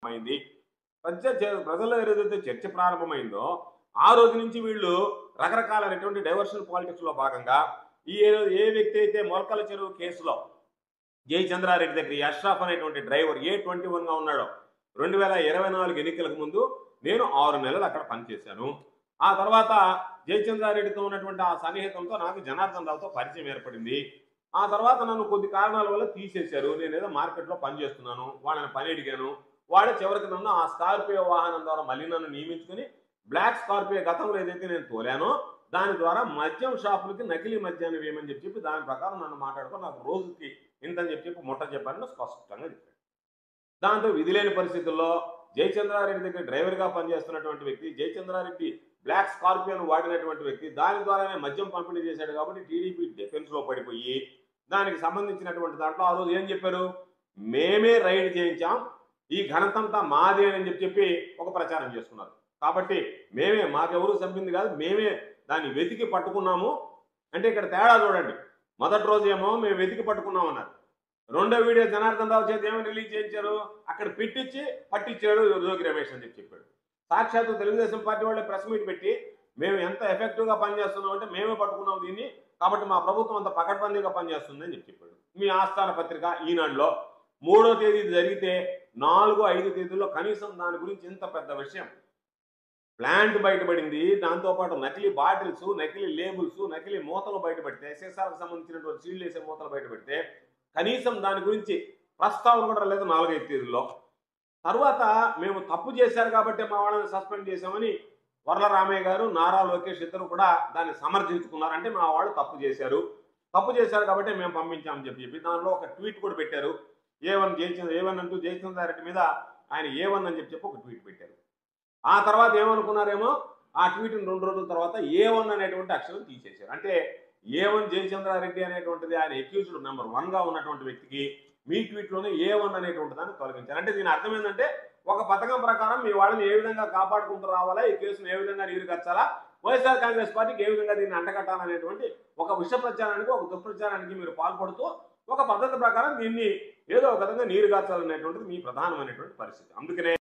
అయింది. ప్రజల్లో ఏదైతే చర్చ ప్రారంభమైందో ఆ రోజు నుంచి వీళ్ళు రకరకాలైనటువంటి డైవర్షన్ పాలిటిక్స్ లో భాగంగా ఏ వ్యక్తి అయితే మొలకల చెరువు కేసులో జయచంద్రారెడ్డి దగ్గర ఈ అష్రఫ్ అనేటువంటి డ్రైవర్ A21 గా ఉన్నాడో 2024 ఎన్నికలకు ముందు నేను 6 నెలలు అక్కడ పనిచేశాను. ఆ తర్వాత జయచంద్రారెడ్డితో ఉన్నటువంటి ఆ సన్నిహితంతో నాకు జనార్దన్ రావుతో పరిచయం ఏర్పడింది. ఆ తర్వాత నన్ను కొద్ది కారణాల వల్ల తీసేశారు. నేనేదో మార్కెట్లో పనిచేస్తున్నాను, వాళ్ళని పని అడిగాను. వాడే చివరికి నన్ను ఆ స్కార్పియో వాహనం ద్వారా మళ్ళీ నన్ను నియమించుకుని బ్లాక్ స్కార్పియో గతంలో ఏదైతే నేను తోలానో దాని ద్వారా మద్యం షాపులకి నకిలీ మద్యాన్ని వేయమని చెప్పి దాని ప్రకారం నన్ను మాట్లాడుకో నాకు రోజుకి ఇంతని చెప్పి ముట్ట చెప్పారని స్పష్టంగా చెప్పాడు. దాంతో విధిలేని పరిస్థితుల్లో జయచంద్రారెడ్డి దగ్గర డ్రైవర్గా పనిచేస్తున్నటువంటి వ్యక్తి, జయచంద్రారెడ్డి బ్లాక్ స్కార్పియోను వాడినటువంటి వ్యక్తి, దాని ద్వారానే మద్యం పంపిణీ చేశాడు కాబట్టి టీడీపీ డిఫెన్స్ లో పడిపోయి దానికి సంబంధించినటువంటి దాంట్లో ఆ రోజు ఏం చెప్పారు, మేమే రైడ్ చేయించాం, ఈ ఘనతంతా మాదే అని చెప్పి ఒక ప్రచారం చేసుకున్నారు. కాబట్టి మేమే, మాకెవరు చంపింది కాదు, మేమే దాన్ని వెతికి పట్టుకున్నాము అంటే ఇక్కడ తేడా చూడండి. మొదటి రోజు ఏమో మేము వెతికి పట్టుకున్నాం అన్నారు. రెండో వీడియో జనార్దన్ రావు చేత ఏమని రిలీజ్ చేయించారు, అక్కడ పెట్టించి పట్టించాడు జోగి రమేష్ అని చెప్పాడు. సాక్షాత్తు తెలుగుదేశం పార్టీ వాళ్ళే ప్రెస్ మీట్ పెట్టి మేము ఎంత ఎఫెక్టివ్గా పనిచేస్తున్నాం అంటే మేమే పట్టుకున్నాం దీన్ని, కాబట్టి మా ప్రభుత్వం అంత పకడ్బందీగా పనిచేస్తుంది అని చెప్పాడు. మీ ఆస్థాన పత్రిక ఈనాడులో 3వ తేదీ జరిగితే 4, 5 తేదీల్లో కనీసం దాని గురించి ఇంత పెద్ద విషయం ప్లాంట్ బయటపడింది. దాంతోపాటు నకిలీ బాటిల్స్, నకిలీ లేబుల్స్, నకిలీ మూతలు బయటపడితే, సీసాలకు సంబంధించినటువంటి సీళ్లు వేసే మూతలు బయటపడితే కనీసం దాని గురించి ప్రస్తావన కూడా లేదు 4, 5 తేదీల్లో. తర్వాత మేము తప్పు చేశారు కాబట్టి మా వాళ్ళని సస్పెండ్ చేశామని వర్ల రామయ్య గారు, నారా లోకేష్ ఇద్దరు కూడా దాన్ని సమర్థించుకున్నారు. అంటే మా వాళ్ళు తప్పు చేశారు కాబట్టి మేము పంపించామని చెప్పి దానిలో ఒక ట్వీట్ కూడా పెట్టారు. A1 అంటూ జయచంద్రారెడ్డి మీద ఆయన A1 అని చెప్పి ఒక ట్వీట్ పెట్టారు. ఆ తర్వాత ఏమనుకున్నారేమో ఆ ట్వీట్ని 2 రోజుల తర్వాత A1 అనేటువంటి అక్షరం తీసేశారు. అంటే A1 జయచంద్రారెడ్డి అనేటువంటిది ఆయన అక్యూజ్డ్ నెంబర్ 1 గా ఉన్నటువంటి వ్యక్తికి మీ ట్వీట్లోనే A1 అనేటువంటి దాన్ని తొలగించారు. అంటే దీని అర్థం ఏంటంటే ఒక పథకం ప్రకారం మీ వాళ్ళని ఏ విధంగా కాపాడుకుంటూ రావాలా, ఈ కేసును ఏ విధంగా నీరుగర్చాలా, వైఎస్ఆర్ కాంగ్రెస్ పార్టీకి ఏ విధంగా దీన్ని అంటగట్టాలనేటువంటి ఒక విష ప్రచారానికి, ఒక దుష్ప్రచారానికి మీరు పాల్పడుతూ ఒక పద్ధతి ప్రకారం దీన్ని ఏదో ఒక విధంగా నీరుగార్చాలనేటువంటిది మీ ప్రధానమైనటువంటి పరిస్థితి. అందుకనే